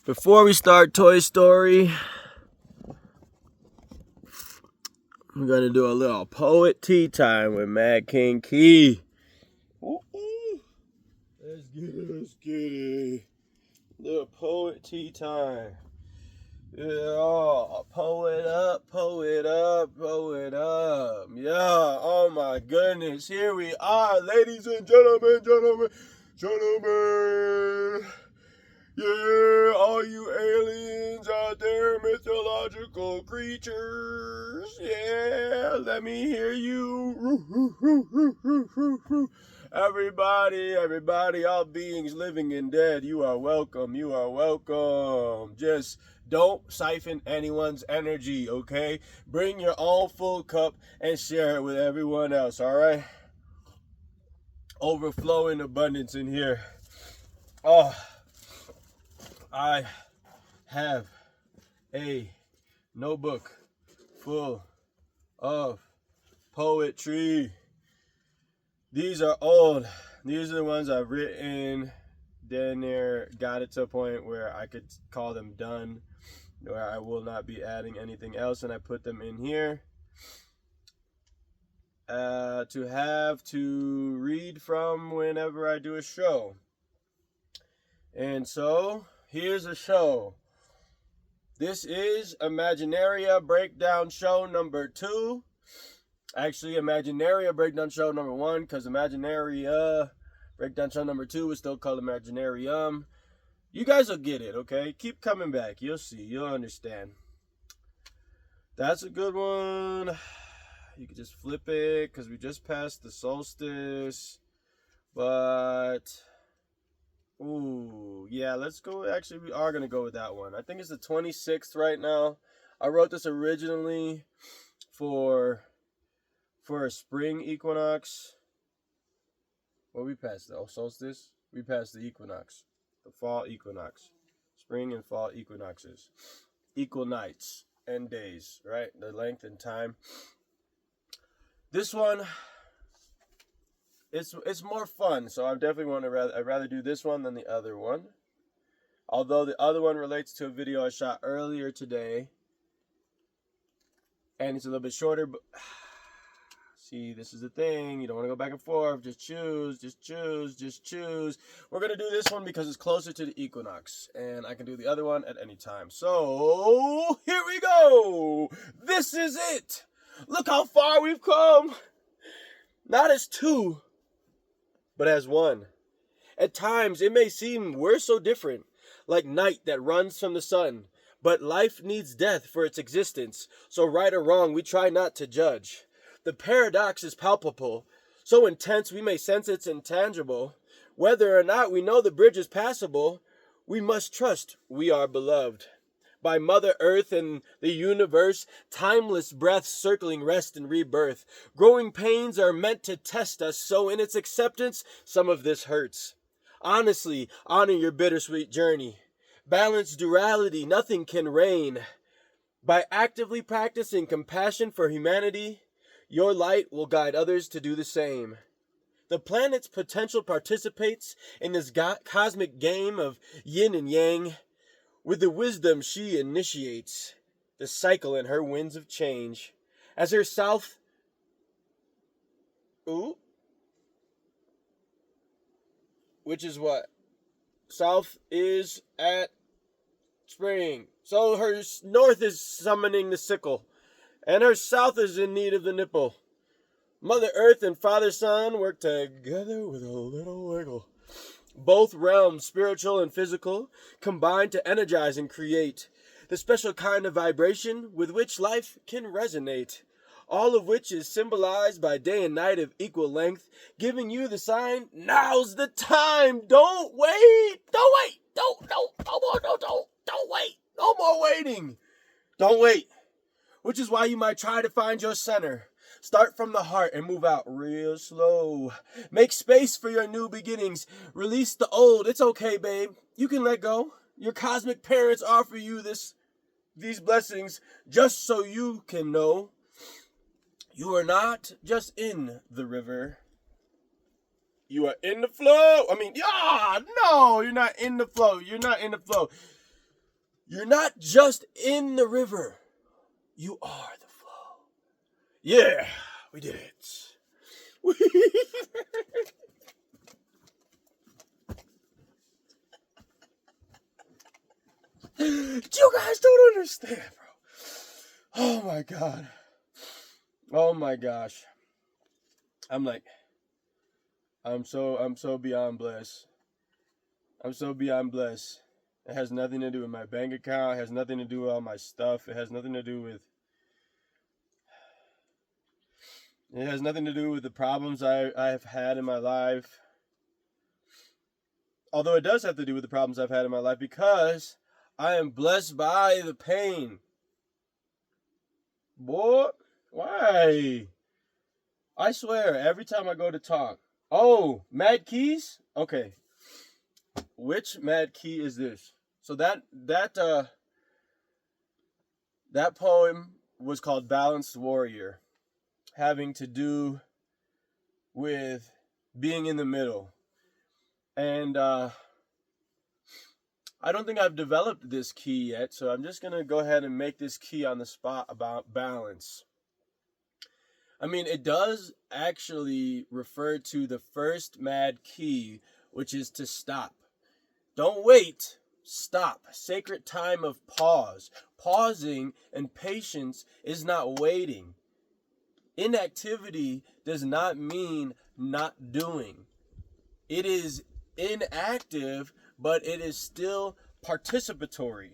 Before we start Toy Story, we're going to do a little poet tea time with Mad King Key. Ooh. Let's get it. Little poet tea time. Yeah, poet up. Yeah, oh my goodness. Here we are, ladies and gentlemen. Yeah, all you aliens out there, mythological creatures. Yeah, let me hear you. Everybody, all beings living and dead, you are welcome. Just don't siphon anyone's energy, okay? Bring your own full cup and share it with everyone else, all right? Overflowing abundance in here. Oh, I have a notebook full of poetry. These are old. These are the ones I've written. Then there got it to a point where I could call them done, where I will not be adding anything else, and I put them in here to have to read from whenever I do a show. And so here's a show. This is Imaginaria Breakdown Show number 2. Actually, Imaginaria Breakdown Show number 1, because Imaginaria Breakdown Show number 2 is still called Imaginarium. You guys will get it, okay? Keep coming back. You'll see. You'll understand. That's a good one. You can just flip it, because we just passed the solstice. But ooh, yeah, let's go. Actually, we are going to go with that one. I think it's the 26th right now. I wrote this originally for a spring equinox. Well, we passed the solstice. We passed the equinox. The fall equinox. Spring and fall equinoxes. Equal nights and days, right? The length and time. This one, it's more fun, so I definitely I'd rather do this one than the other one. Although the other one relates to a video I shot earlier today, and it's a little bit shorter. But see, this is the thing. You don't want to go back and forth. Just choose. We're gonna do this one because it's closer to the equinox, and I can do the other one at any time. So here we go. This is it. Look how far we've come. Not as two, but as one. At times, it may seem we're so different, like night that runs from the sun. But life needs death for its existence, so right or wrong, we try not to judge. The paradox is palpable, so intense we may sense it's intangible. Whether or not we know the bridge is passable, we must trust we are beloved. By Mother Earth and the universe, timeless breaths circling rest and rebirth. Growing pains are meant to test us, so in its acceptance, some of this hurts. Honestly, honor your bittersweet journey. Balance duality, nothing can reign. By actively practicing compassion for humanity, your light will guide others to do the same. The planet's potential participates in this cosmic game of yin and yang. With the wisdom she initiates the cycle in her winds of change. As her south... Ooh? Which is what? South is at spring. So her north is summoning the sickle. And her south is in need of the nipple. Mother Earth and Father Sun work together with a little wiggle. Both realms, spiritual and physical, combine to energize and create the special kind of vibration with which life can resonate. All of which is symbolized by day and night of equal length, giving you the sign, now's the time. Don't wait. Don't wait. No more waiting. Don't wait. Which is why you might try to find your center. Start from the heart and move out real slow. Make space for your new beginnings. Release the old. It's okay, babe. You can let go. Your cosmic parents offer you these blessings just so you can know you are not just in the river. You are in the flow. No, you're not in the flow. You're not just in the river. You are the flow. Yeah, we did it. You guys don't understand, bro. Oh my god. Oh my gosh. I'm so beyond blessed. I'm so beyond blessed. It has nothing to do with my bank account. It has nothing to do with all my stuff. It has nothing to do with the problems I've had in my life. Although it does have to do with the problems I've had in my life, because I am blessed by the pain. Boy, why? I swear, every time I go to talk. Oh, Mad Keys? Okay. Which Mad Key is this? So that poem was called Balanced Warrior, having to do with being in the middle. And I don't think I've developed this key yet, so I'm just going to go ahead and make this key on the spot about balance. I mean, it does actually refer to the first Mad Key, which is to stop. Don't wait. Stop. Sacred time of pause. Pausing and patience is not waiting. Inactivity does not mean not doing. It is inactive, but it is still participatory.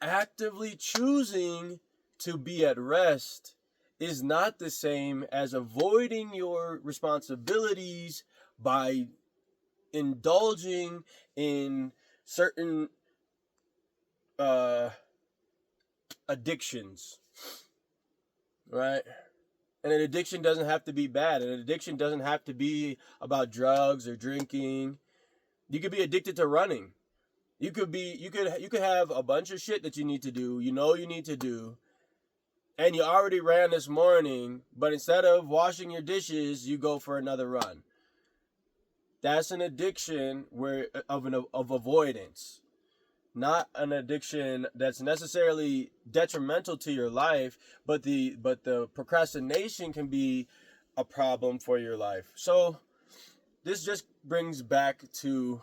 Actively choosing to be at rest is not the same as avoiding your responsibilities by indulging in certain addictions, right? And an addiction doesn't have to be bad. An addiction doesn't have to be about drugs or drinking. You could be addicted to running. You could have a bunch of shit that you need to do, you need to do, and you already ran this morning, but instead of washing your dishes, you go for another run. That's an addiction of avoidance, not an addiction that's necessarily detrimental to your life, but the procrastination can be a problem for your life. So this just brings back to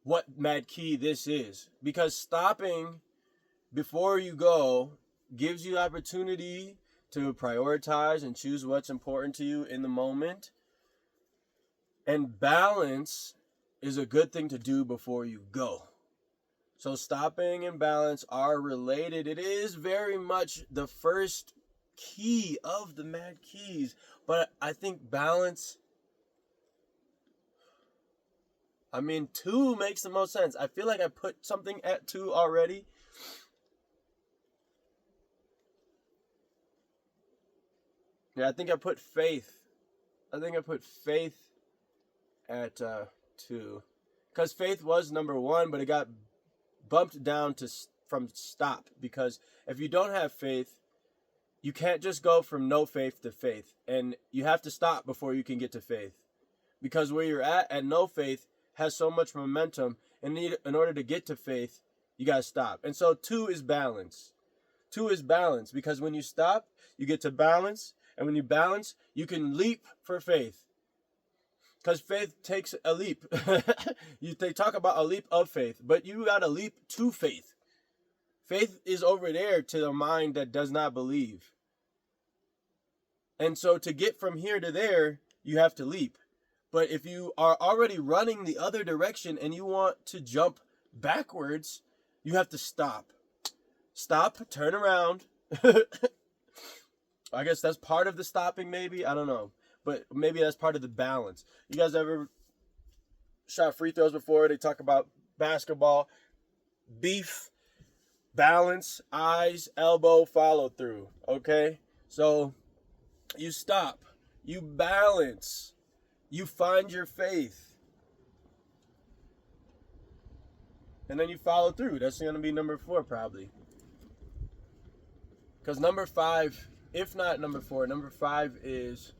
what Mad Key this is, because stopping before you go gives you opportunity to prioritize and choose what's important to you in the moment. And balance is a good thing to do before you go. So stopping and balance are related. It is very much the first key of the Mad Keys. But I think balance, 2 makes the most sense. I feel like I put something at 2 already. Yeah, I think I put faith. At 2, because faith was number 1, but it got bumped down from stop, because if you don't have faith, you can't just go from no faith to faith, and you have to stop before you can get to faith, because where you're at no faith has so much momentum, and in order to get to faith, you gotta stop. And so 2 is balance. 2 is balance, because when you stop, you get to balance, and when you balance, you can leap for faith. Because faith takes a leap. They talk about a leap of faith, but you got to leap to faith. Faith is over there to the mind that does not believe. And so to get from here to there, you have to leap. But if you are already running the other direction and you want to jump backwards, you have to stop. Stop, turn around. I guess that's part of the stopping, maybe. I don't know. But maybe that's part of the balance. You guys ever shot free throws before? They talk about basketball, beef, balance, eyes, elbow, follow through. Okay? So you stop. You balance. You find your faith. And then you follow through. That's going to be number 4 probably. Because number 5, if not number 4, number 5 is...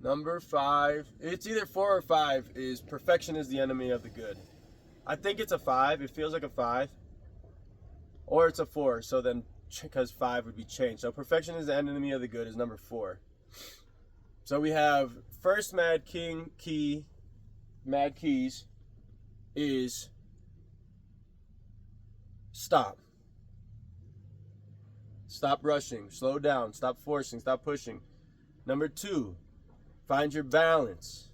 Number 5, it's either 4 or 5, is perfection is the enemy of the good. I think it's a 5. It feels like a 5. Or it's a 4. So then, because 5 would be changed. So perfection is the enemy of the good is number 4. So we have first Mad Keys is stop. Stop rushing. Slow down. Stop forcing. Stop pushing. Number 2, find your balance.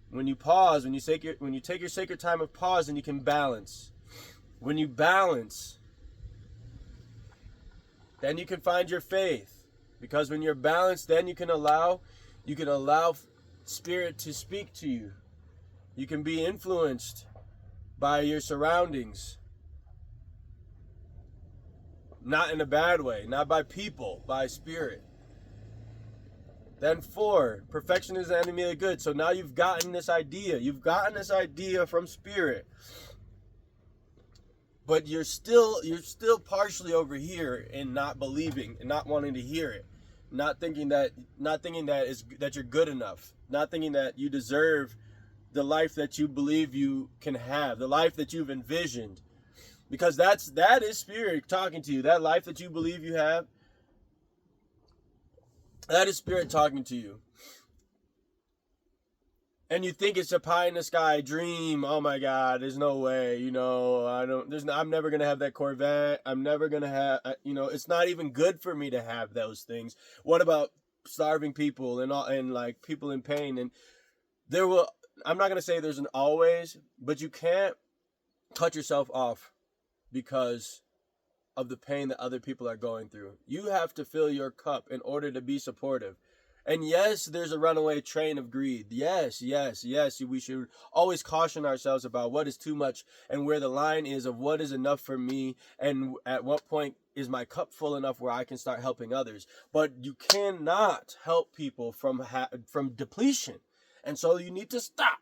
When you pause, when you take your sacred time of pause, and you can balance. When you balance, then you can find your faith. Because when you're balanced, then you can allow spirit to speak to you. You can be influenced by your surroundings. Not in a bad way, not by people, by spirit. Then 4, perfection is the enemy of the good. So now you've gotten this idea. You've gotten this idea from spirit. But you're still partially over here in not believing and not wanting to hear it. Not thinking that you're good enough. Not thinking that you deserve the life that you believe you can have, the life that you've envisioned. Because that is spirit talking to you. That life that you believe you have, that is spirit talking to you. And you think it's a pie in the sky dream. Oh my God, there's no way. I'm never gonna have that Corvette. I'm never gonna have. It's not even good for me to have those things. What about starving people and like people in pain? And I'm not gonna say there's an always, but you can't cut yourself off because of the pain that other people are going through. You have to fill your cup in order to be supportive. And yes, there's a runaway train of greed. Yes. We should always caution ourselves about what is too much and where the line is of what is enough for me and at what point is my cup full enough where I can start helping others. But you cannot help people from depletion. And so you need to stop.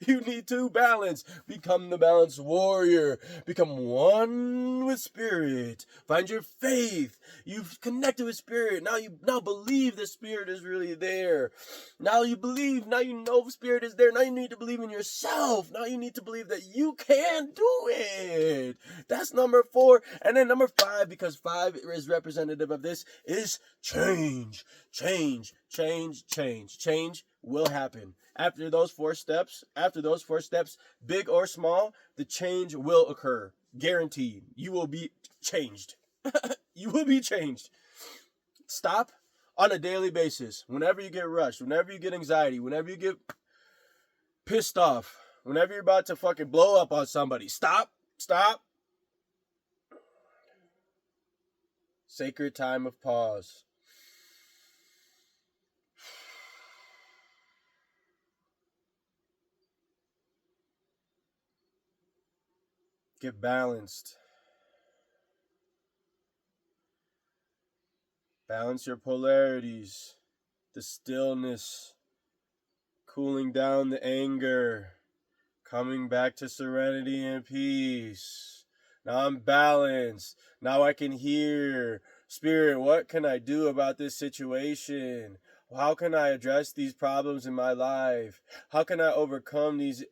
You need to balance. Become the balanced warrior. Become one with spirit. Find your faith. You've connected with spirit. Now believe the spirit is really there. Now you believe. Now you know spirit is there. Now you need to believe in yourself. Now you need to believe that you can do it. That's number 4. And then number 5, because 5 is representative of this, is change. Change will happen. After those 4 steps, big or small, the change will occur. Guaranteed. You will be changed. You will be changed. Stop on a daily basis. Whenever you get rushed, whenever you get anxiety, whenever you get pissed off, whenever you're about to fucking blow up on somebody, stop. Sacred time of pause. Get balanced. Balance your polarities. The stillness. Cooling down the anger. Coming back to serenity and peace. Now I'm balanced. Now I can hear. Spirit, what can I do about this situation? How can I address these problems in my life? How can I overcome these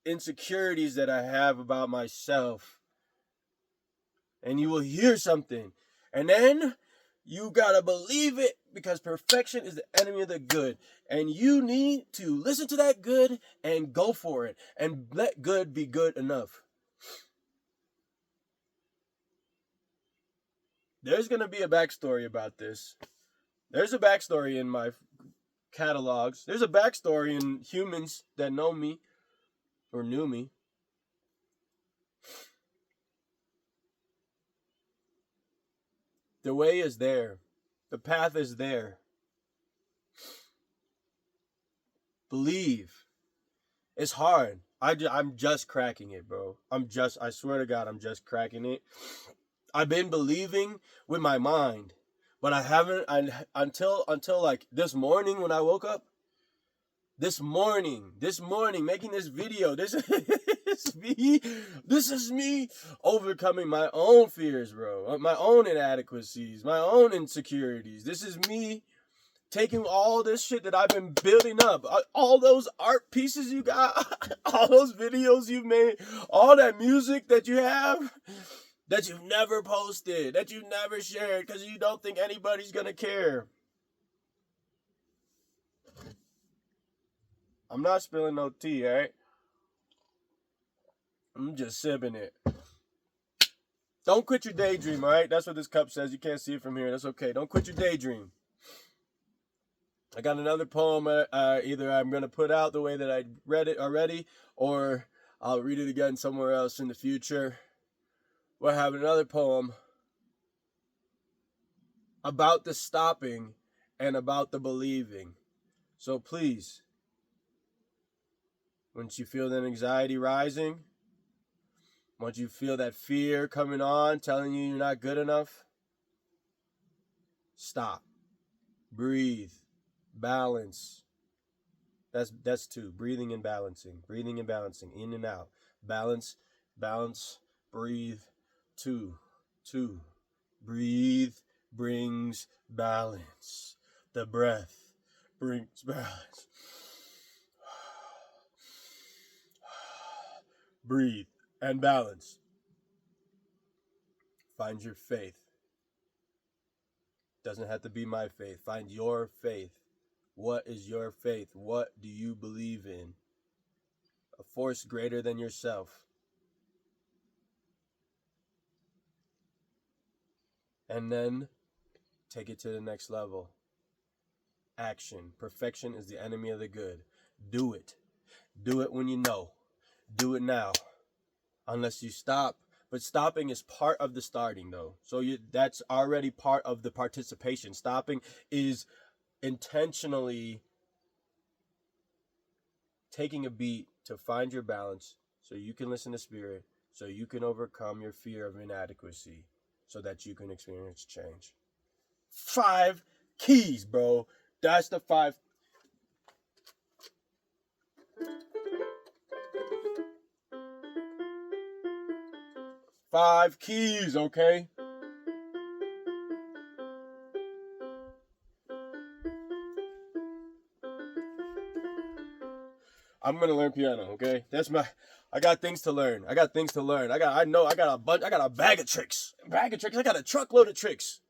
insecurities that I have about myself? And you will hear something. And then you gotta believe it, because perfection is the enemy of the good. And you need to listen to that good and go for it. And let good be good enough. There's gonna be a backstory about this. There's a backstory in my catalogs. There's a backstory in humans that know me or knew me. The way is there. The path is there. Believe. It's hard. I'm just cracking it, bro. I swear to God, I'm just cracking it. I've been believing with my mind, but I haven't until like this morning when I woke up. This morning, making this video. This is me overcoming my own fears, bro. My own inadequacies, my own insecurities. This is me taking all this shit that I've been building up, all those art pieces you got, all those videos you've made, all that music that you have, that you've never posted, that you've never shared because you don't think anybody's gonna care. I'm not spilling no tea, all right? I'm just sipping it. Don't quit your daydream, all right? That's what this cup says. You can't see it from here. That's okay. Don't quit your daydream. I got another poem. Either I'm going to put out the way that I read it already, or I'll read it again somewhere else in the future. We'll have another poem about the stopping and about the believing. So please, once you feel that anxiety rising, once you feel that fear coming on, telling you you're not good enough, stop, breathe, balance. That's two. Breathing and balancing. Breathing and balancing. In and out. Balance, breathe. Two. Breathe brings balance. The breath brings balance. Breathe and balance. Find your faith. Doesn't have to be my faith. Find your faith. What is your faith? What do you believe in? A force greater than yourself. And then take it to the next level. Action. Perfection is the enemy of the good. Do it. Do it when you know. Do it now. Unless you stop. But stopping is part of the starting, though. So that's already part of the participation. Stopping is intentionally taking a beat to find your balance so you can listen to spirit, so you can overcome your fear of inadequacy, so that you can experience change. 5 keys, bro. That's the 5. Five keys, okay? I'm gonna learn piano, okay? I got things to learn. I got a bag of tricks. I got a truckload of tricks.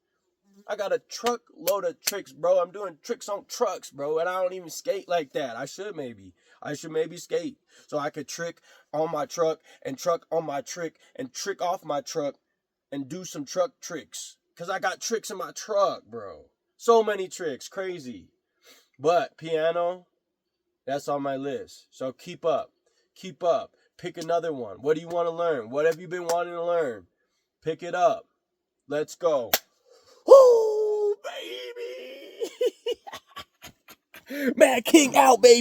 Bro. I'm doing tricks on trucks, bro, and I don't even skate like that. I should maybe skate so I could trick on my truck and truck on my trick and trick off my truck and do some truck tricks. Cause I got tricks in my truck, bro. So many tricks, crazy. But piano, that's on my list. So keep up. Pick another one. What do you want to learn? What have you been wanting to learn? Pick it up. Let's go. Woo, baby. Mad King out, baby.